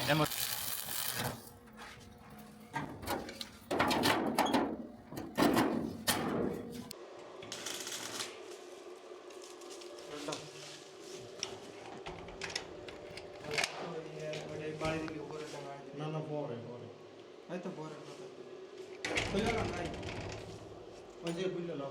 এমন বাড়ি দিকে উপরে টাকা না না পরে পরে হয়তো পরে কথা নাই ওই যে বুঝলো